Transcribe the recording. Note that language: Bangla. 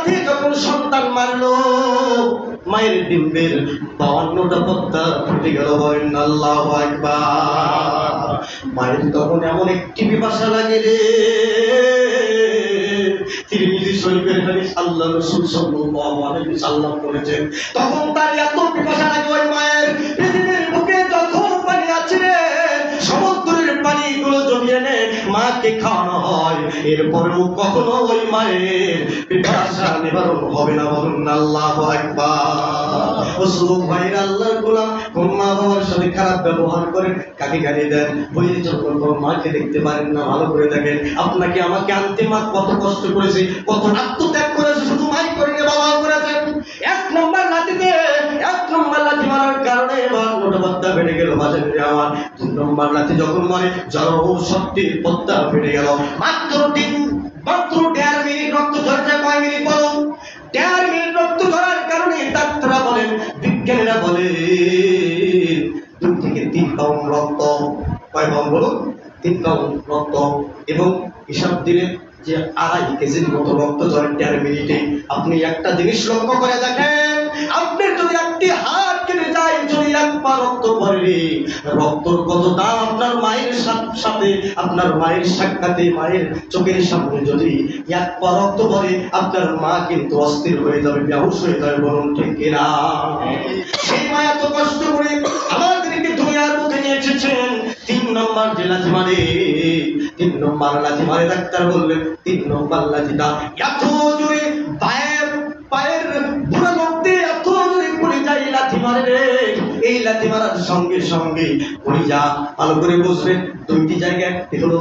লাথি যখন সন্তান মারলো, মায়ের ডিম্বের 52টা পর্দা ফুটে গেল। বলেন আল্লাহু আকবার। মায়ের তখন এমন একটি পিপাসা লাগে রে, তিরমিজি শরীফের হাদিস, আল্লাহ রাসূল সাল্লাল্লাহু আলাইহি ওয়াসাল্লাম বলেছেন, তখন তার এত পিপাসা লাগে ওই মায়ের, পৃথিবীর বুকে যখন পানি আছে রে, সমুদ্রের পানিগুলো জমিয়ে এনে মাকে খাওয়ানো হয়, এরপরেও কখনো ওই মায়ের পিপাসা নিবারণ হবে না। বলুন আল্লাহু আকবার। ওসব ভাইরা আল্লাহর গোলাম, কোন মা বাবার সাথে খারাপ ব্যবহার করেন, কাকে গালি দেন, বইয়ে যখন মাকে দেখতে পারেন না, ভালো করে দেখেন। আপনাকে আমাকে আনতে মা কত কষ্ট করেছে, কত আত্মত্যাগ করেছে, শুধু মাই করেনি, বাবাও করেছেন। এক নম্বর লাথি মারার কারণে 52টা পর্দা ফেটে গেল। বাজারে আমার 2 নম্বর লাথি যখন মারে, জড় শক্তির পর্দা ফেটে গেল। মাত্র 1.5 মিনিট রক্ত ঝরছে। কয় মিনিট বলুন? 1.5 মিনিট রক্ত ঝরার কারণে ডাক্তাররা বলেন, বিজ্ঞানীরা বলে 2 থেকে 3 পাউন্ড রক্ত। কয় পাউন্ড বলুন? 3 পাউন্ড রক্ত। এবং হিসাব দিলে যে 2.5 কেজির মতো রক্ত ঝরে 1.5 মিনিটে। আপনি একটা জিনিস লক্ষ্য করে দেখেন, আপনার যদি একটি হাত কেটে যায়, যদি 1 পা রক্ত পড়ে, রক্তর কত দাম আপনার মায়ের সাথে, আপনার মায়ের সাক্ষাতে, মায়ের চোখের সামনে যদি 1 পা রক্ত পড়ে, আপনার মা কিন্তু অস্থির হয়ে যাবে, বেহুশ হয়ে যাবে। বলুন ঠিক কিনা? সেই মায়া তো কষ্ট করে আমাদেরকে দুনিয়ার মধ্যে নিয়ে এসেছেন। 3 নম্বর যে লাথি মারে, 3 নম্বর লাথি মারে, ডাক্তার বললেন 3 নম্বর লাথিটা এত জোরে পায়ের বুড়া লোকতে এত জোরে পড়ে যায়, লাথি মারে রে। এই লাথি মারার সঙ্গে সঙ্গে পড়ে যা, ভালো করে বুঝবেন, 2টি জায়গায় হলো